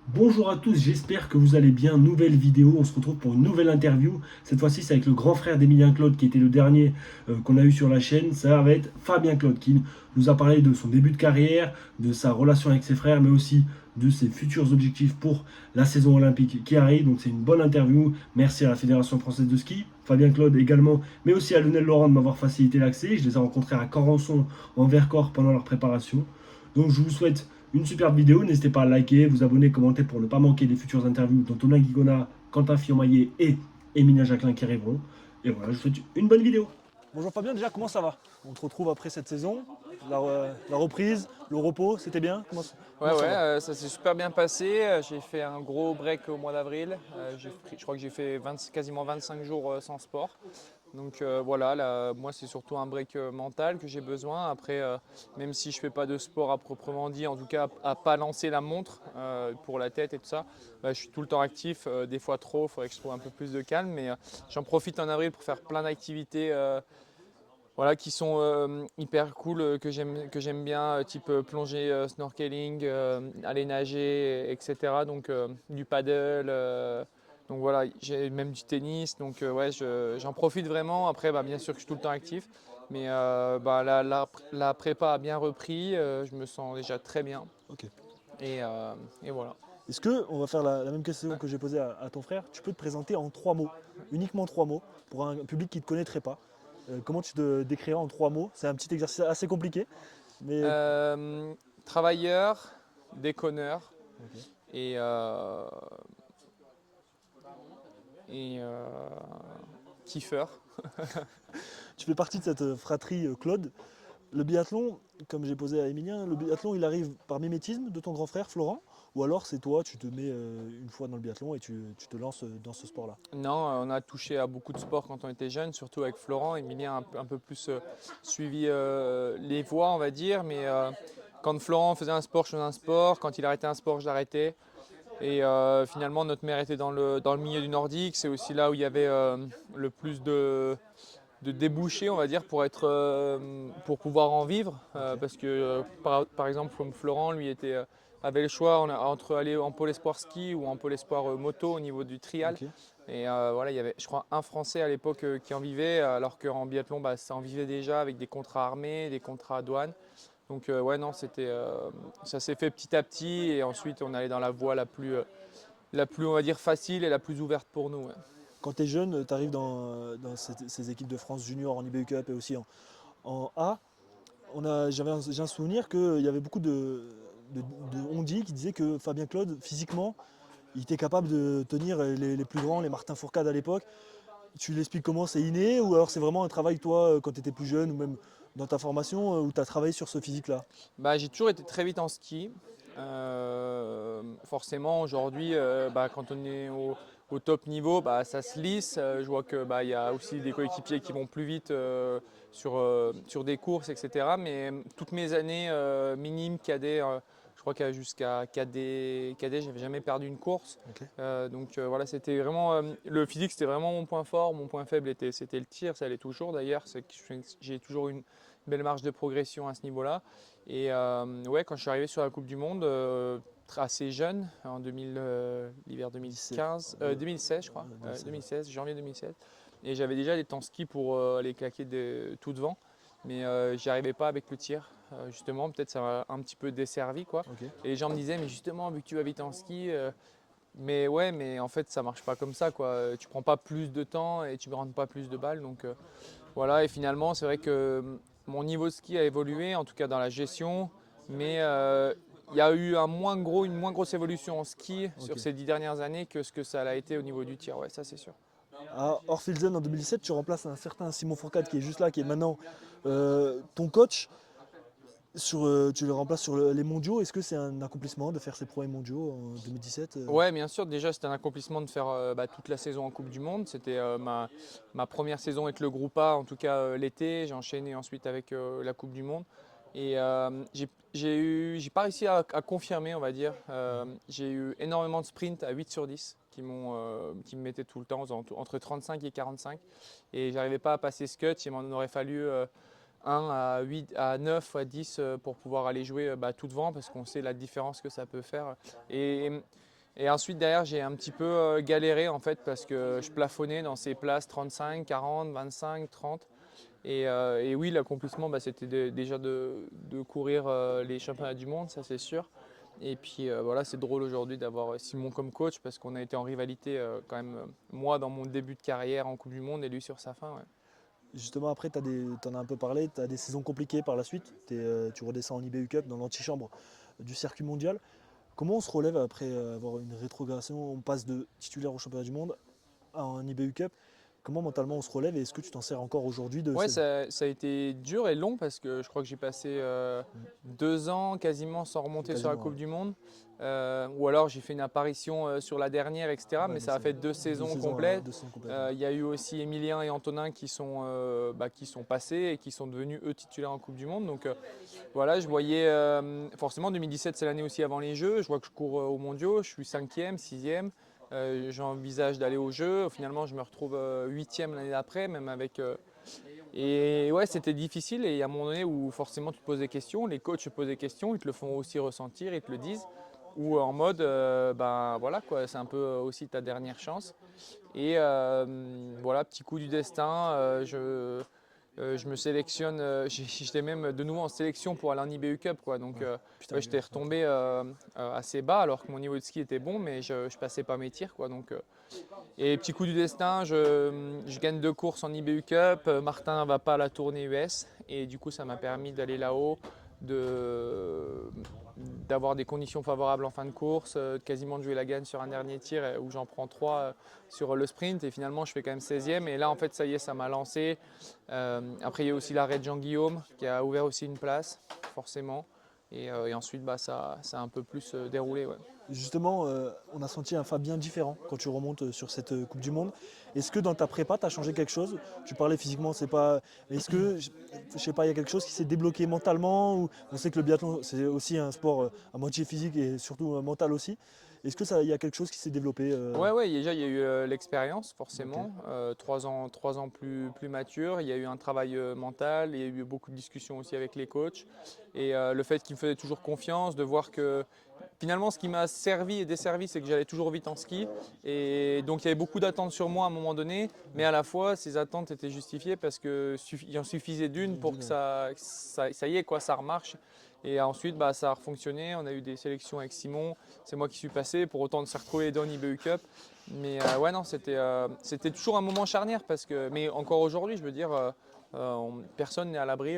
Bonjour à tous, j'espère que vous allez bien. Nouvelle vidéo, on se retrouve pour une nouvelle interview. Cette fois-ci, c'est avec le grand frère d'Emilien Claude qui était le dernier qu'on a eu sur la chaîne. Ça va être Fabien Claude qui nous a parlé de son début de carrière, de sa relation avec ses frères, mais aussi de ses futurs objectifs pour la saison olympique qui arrive. Donc c'est une bonne interview. Merci à la Fédération française de ski, Fabien Claude également, mais aussi à Lionel Laurent de m'avoir facilité l'accès. Je les ai rencontrés à Corançon en Vercors pendant leur préparation. Donc je vous souhaite une superbe vidéo. N'hésitez pas à liker, vous abonner, commenter pour ne pas manquer les futures interviews dont Thomas Guigona, Quentin Fillon-Maillet et Emilia Jacquelin qui arriveront. Et voilà, je vous souhaite une bonne vidéo. Bonjour Fabien, déjà comment ça va? On te retrouve après cette saison, la reprise, le repos, c'était bien? Ouais, Comment ça va? ça s'est super bien passé. J'ai fait un gros break au mois d'avril. Je crois que j'ai fait quasiment 25 jours sans sport. Donc voilà, là, moi c'est surtout un break mental que j'ai besoin. Après, même si je fais pas de sport à proprement dit, en tout cas à pas lancer la montre pour la tête et tout ça, bah, je suis tout le temps actif, des fois trop, il faudrait que je trouve un peu plus de calme. Mais j'en profite en avril pour faire plein d'activités voilà, qui sont hyper cool, que j'aime bien, type plongée, snorkeling, aller nager, etc. Donc du paddle, donc voilà, j'ai même du tennis. Donc ouais, j'en profite vraiment. Après, bah, bien sûr que je suis tout le temps actif. Mais bah, la prépa a bien repris, je me sens déjà très bien. Ok. Et, euh, et voilà. Est-ce que, on va faire la même question Ouais. que j'ai posée à ton frère, tu peux te présenter en 3 mots, uniquement 3 mots, pour un public qui ne te connaîtrait pas. Comment tu te décrirais en 3 mots? C'est un petit exercice assez compliqué, mais... Euh, Travailleur, déconneur Ok. et, euh, et kiffeur. Tu fais partie de cette fratrie Claude. Le biathlon, comme j'ai posé à Emilien, le biathlon il arrive par mimétisme de ton grand frère Florent, ou alors c'est toi, tu te mets une fois dans le biathlon et tu te lances dans ce sport-là. Non, on a touché à beaucoup de sports quand on était jeune, surtout avec Florent. Emilien a un peu plus suivi les voies, on va dire. Mais quand Florent faisait un sport, je faisais un sport. Quand il arrêtait un sport, je l'arrêtais. Et finalement, notre mère était dans le milieu du nordique. C'est aussi là où il y avait le plus de débouchés, on va dire, pour pouvoir en vivre. Ok. Parce que, par exemple, comme Florent, lui, avait le choix entre aller en pôle espoir ski ou en pôle espoir moto au niveau du trial. Ok. Et voilà, il y avait, je crois, un Français à l'époque qui en vivait, alors qu'en biathlon, bah, ça en vivait déjà avec des contrats armés, des contrats à douane. Donc, ouais, non, ça s'est fait petit à petit. Et ensuite, on allait dans la voie la plus, on va dire, facile et la plus ouverte pour nous. Ouais. Quand tu es jeune, tu arrives dans ces équipes de France junior en IBU Cup et aussi en A. J'ai un souvenir qu'il y avait beaucoup de on-dit qui disaient que Fabien Claude, physiquement, il était capable de tenir les plus grands, les Martin Fourcade à l'époque. Tu l'expliques comment? C'est inné ou alors c'est vraiment un travail, toi, quand tu étais plus jeune ou même dans ta formation, où tu as travaillé sur ce physique-là? Bah, j'ai toujours été très vite en ski. Forcément, aujourd'hui, bah, quand on est au top niveau, bah, ça se lisse. Je vois que bah, y a aussi des coéquipiers qui vont plus vite sur des courses, etc. Mais toutes mes années minimes, cadets, je crois qu'à jusqu'à cadet, j'avais jamais perdu une course. Ok. Donc voilà, c'était vraiment le physique, c'était vraiment mon point fort. Mon point faible c'était le tir, ça l'est toujours d'ailleurs. J'ai toujours une belle marge de progression à ce niveau-là. Et ouais, quand je suis arrivé sur la Coupe du Monde, assez jeune, en l'hiver 17. 2015, 2016 je crois, 2016. 2016, janvier 2016. Et j'avais déjà des temps ski pour aller claquer tout devant, mais j'y arrivais pas avec le tir. Justement, peut-être ça m'a un petit peu desservi quoi. Ok. Et les gens me disaient, mais justement, vu que tu vas vite en ski, mais ouais, mais en fait ça marche pas comme ça quoi. Tu prends pas plus de temps et tu ne rentres pas plus de balles, donc voilà. Et finalement, c'est vrai que mon niveau de ski a évolué, en tout cas dans la gestion, mais il y a eu une moins grosse évolution en ski Ok. sur ces 10 dernières années que ce que ça l'a été au niveau du tir, ouais, ça c'est sûr. À Orphelsen en 2017, tu remplaces un certain Simon Fourcade qui est juste là, qui est maintenant ton coach. Tu le remplaces sur les mondiaux. Est-ce que c'est un accomplissement de faire ses premiers mondiaux en 2017? Ouais, bien sûr, déjà c'était un accomplissement de faire bah, toute la saison en Coupe du Monde. C'était ma première saison avec le groupe A, en tout cas l'été. J'ai enchaîné ensuite avec la Coupe du Monde. Et j'ai pas réussi à confirmer, on va dire. J'ai eu énormément de sprints à 8 sur 10 qui me mettaient tout le temps entre 35 et 45. Et j'arrivais pas à passer ce cut. Il m'en aurait fallu 1 à 8, à 9 ou à 10 pour pouvoir aller jouer bah, tout devant parce qu'on sait la différence que ça peut faire. Et Et ensuite derrière j'ai un petit peu galéré en fait parce que je plafonnais dans ces places 35, 40, 25, 30. Et oui, l'accomplissement, c'était déjà de courir les championnats du monde, ça c'est sûr. Et puis voilà, c'est drôle aujourd'hui d'avoir Simon comme coach parce qu'on a été en rivalité quand même, moi dans mon début de carrière en Coupe du Monde et lui sur sa fin. Ouais. Justement, après, tu en as un peu parlé, tu as des saisons compliquées par la suite. Tu redescends en IBU Cup dans l'antichambre du circuit mondial. Comment on se relève après avoir une rétrogradation? On passe de titulaire au championnat du monde à un IBU Cup. Comment mentalement on se relève et est-ce que tu t'en sers encore aujourd'hui de Ouais, cette... ça a été dur et long parce que je crois que j'ai passé 2 ans quasiment sans remonter sur la Quasiment, Coupe ouais. du Monde. Ou alors j'ai fait une apparition sur la dernière, etc. Ouais, Mais mais ça a c'est fait 2 saisons complètes. 2 saisons complètes. Ouais. Il y a eu aussi Emilien et Antonin qui sont passés et qui sont devenus eux titulaires en Coupe du Monde. Donc voilà, je voyais forcément 2017 c'est l'année aussi avant les Jeux. Je vois que je cours aux Mondiaux, je suis 5e, 6e. J'envisage d'aller aux Jeux. Finalement, je me retrouve 8e l'année d'après, même avec. Et ouais, c'était difficile. Et il y a un moment donné où forcément tu te poses des questions, les coachs te posent des questions, ils te le font aussi ressentir, ils te le disent. Ou en mode, ben voilà quoi, c'est un peu aussi ta dernière chance. Et voilà, petit coup du destin, je me sélectionne, j'étais même de nouveau en sélection pour aller en IBU Cup, quoi. Donc Ouais. Putain, ouais, j'étais retombé assez bas alors que mon niveau de ski était bon, mais je ne passais pas mes tirs, quoi. Donc, et petit coup du destin, je gagne 2 courses en IBU Cup, Martin ne va pas à la tournée US, et du coup ça m'a permis d'aller là-haut, d'avoir des conditions favorables en fin de course, quasiment de jouer la gagne sur un dernier tir où j'en prends 3 sur le sprint et finalement je fais quand même 16e et là en fait ça y est ça m'a lancé. Après il y a aussi l'arrêt de Jean-Guillaume qui a ouvert aussi une place forcément et ensuite ça a un peu plus déroulé. Ouais. Justement, on a senti un Fabien différent quand tu remontes sur cette Coupe du Monde. Est-ce que dans ta prépa, tu as changé quelque chose? Tu parlais physiquement, c'est pas. Est-ce que, je sais pas, il y a quelque chose qui s'est débloqué mentalement ou... On sait que le biathlon, c'est aussi un sport à moitié physique et surtout mental aussi. Est-ce que il y a quelque chose qui s'est développé Ouais, déjà il y a eu l'expérience Ok. forcément, 3 ans plus mature, il y a eu un travail mental, il y a eu beaucoup de discussions aussi avec les coachs et le fait qu'ils me faisaient toujours confiance, de voir que finalement ce qui m'a servi et desservi c'est que j'allais toujours vite en ski et donc il y avait beaucoup d'attentes sur moi à un moment donné, mais à la fois ces attentes étaient justifiées parce qu'il en suffisait d'une pour que ça y est quoi, ça remarche. Et ensuite, ça a refonctionné. On a eu des sélections avec Simon. C'est moi qui suis passé. Pour autant, de se retrouver dans l'IBU Cup. Mais ouais, non, c'était toujours un moment charnière. Mais encore aujourd'hui, je veux dire, personne n'est à l'abri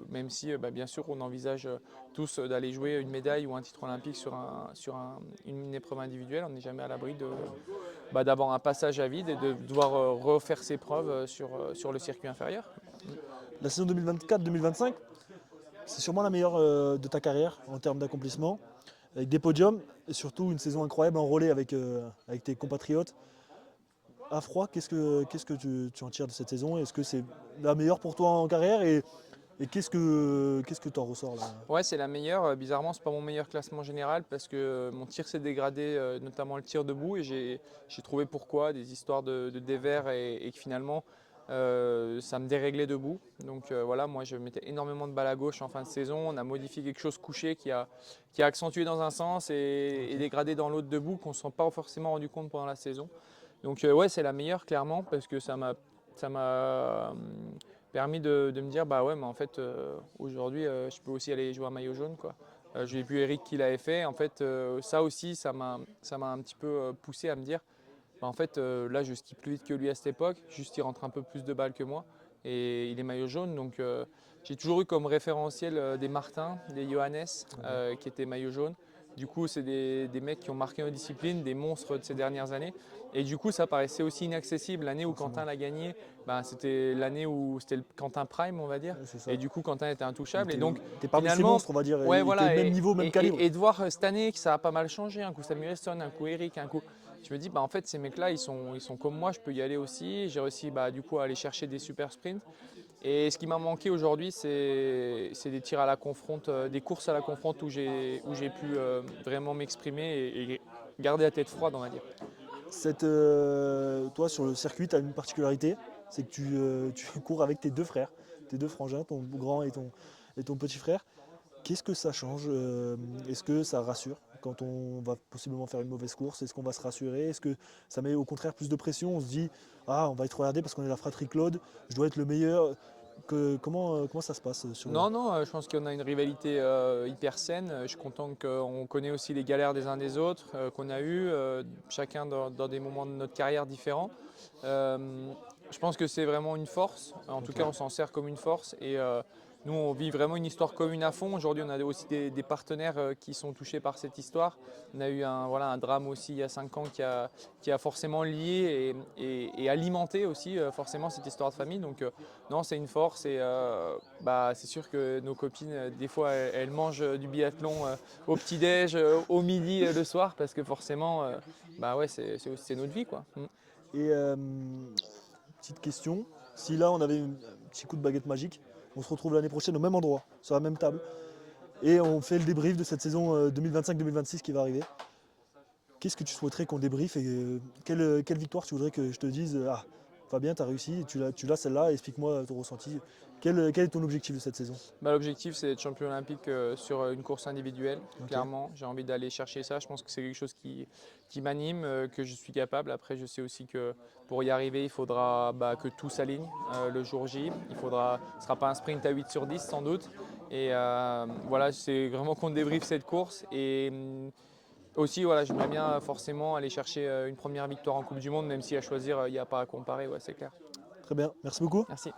même si, bien sûr, on envisage tous d'aller jouer une médaille ou un titre olympique une épreuve individuelle. On n'est jamais à l'abri d'avoir un passage à vide et de devoir refaire ses preuves sur le circuit inférieur. La saison 2024-2025, c'est sûrement la meilleure de ta carrière en termes d'accomplissement, avec des podiums et surtout une saison incroyable en relais avec tes compatriotes. À froid, qu'est-ce que tu en tires de cette saison? Est-ce que c'est la meilleure pour toi en carrière et qu'est-ce que tu en ressors là? Ouais, c'est la meilleure. Bizarrement, c'est pas mon meilleur classement général parce que mon tir s'est dégradé, notamment le tir debout, et j'ai trouvé pourquoi, des histoires de dévers et que finalement ça me déréglait debout. Donc voilà, moi je mettais énormément de balles à gauche en fin de saison. On a modifié quelque chose couché qui a accentué dans un sens et dégradé dans l'autre debout qu'on ne s'en pas forcément rendu compte pendant la saison. Donc ouais, c'est la meilleure clairement parce que ça m'a permis de me dire bah ouais, mais en fait aujourd'hui je peux aussi aller jouer un maillot jaune quoi. J'ai vu Eric qui l'avait fait. En fait ça aussi ça m'a un petit peu poussé à me dire bah, en fait là je skie plus vite que lui à cette époque, juste il rentre un peu plus de balles que moi et il est maillot jaune donc j'ai toujours eu comme référentiel des Martin, des Johannes qui étaient maillot jaune. Du coup, c'est des mecs qui ont marqué nos disciplines, des monstres de ces dernières années. Et du coup, ça paraissait aussi inaccessible. L'année où Quentin l'a gagné, c'était l'année où c'était le Quentin Prime, on va dire. Ouais, c'est ça. Et du coup, Quentin était Il intouchable. Et était, donc, il était parmi ces finalement, monstres, on va dire. ouais, Il était voilà. même niveau, même calibre. Et de voir cette année que ça a pas mal changé, un coup Samuel Eston, un coup Eric, un coup. Je me dis, en fait, ces mecs-là, ils sont comme moi, je peux y aller aussi. J'ai réussi du coup à aller chercher des super sprints. Et ce qui m'a manqué aujourd'hui, c'est des tirs à la confronte, des courses à la confronte où j'ai pu vraiment m'exprimer et garder la tête froide, on va dire. Toi, sur le circuit, tu as une particularité, c'est que tu cours avec tes deux frères, tes deux frangins, ton grand et ton petit frère. Qu'est-ce que ça change? Est-ce que ça rassure quand on va possiblement faire une mauvaise course? Est-ce qu'on va se rassurer? Est-ce que ça met au contraire plus de pression? On se dit, ah, on va être regardé parce qu'on est la fratrie Claude, je dois être le meilleur. Comment ça se passe Non, non, je pense qu'on a une rivalité hyper saine. Je suis content qu'on connaît aussi les galères des uns des autres, qu'on a eues, chacun dans des moments de notre carrière différents. Je pense que c'est vraiment une force. En tout cas, on s'en sert comme une force. Et nous, on vit vraiment une histoire commune à fond. Aujourd'hui, on a aussi des partenaires qui sont touchés par cette histoire. On a eu un drame aussi il y a 5 ans qui a forcément lié et alimenté aussi forcément cette histoire de famille. Donc non, c'est une force. Et c'est sûr que nos copines, des fois, elles mangent du biathlon au petit-déj, au midi, le soir, parce que forcément, c'est notre vie, quoi. Et petite question, si là on avait un petit coup de baguette magique, on se retrouve l'année prochaine au même endroit, sur la même table, et on fait le débrief de cette saison 2025-2026 qui va arriver. Qu'est-ce que tu souhaiterais qu'on débriefe et quelle victoire tu voudrais que je te dise ah, Fabien, tu as réussi, tu l'as celle-là, explique-moi ton ressenti. Quel est ton objectif de cette saison? L'objectif, c'est d'être champion olympique sur une course individuelle, clairement. J'ai envie d'aller chercher ça. Je pense que c'est quelque chose qui m'anime, que je suis capable. Après, je sais aussi que pour y arriver, il faudra que tout s'aligne le jour J. Ce ne sera pas un sprint à 8 sur 10 sans doute. Et voilà, c'est vraiment qu'on débriefe cette course. Et aussi, voilà, j'aimerais bien forcément aller chercher une première victoire en Coupe du Monde, même si à choisir, il n'y a pas à comparer, ouais, c'est clair. Très bien, merci beaucoup. Merci.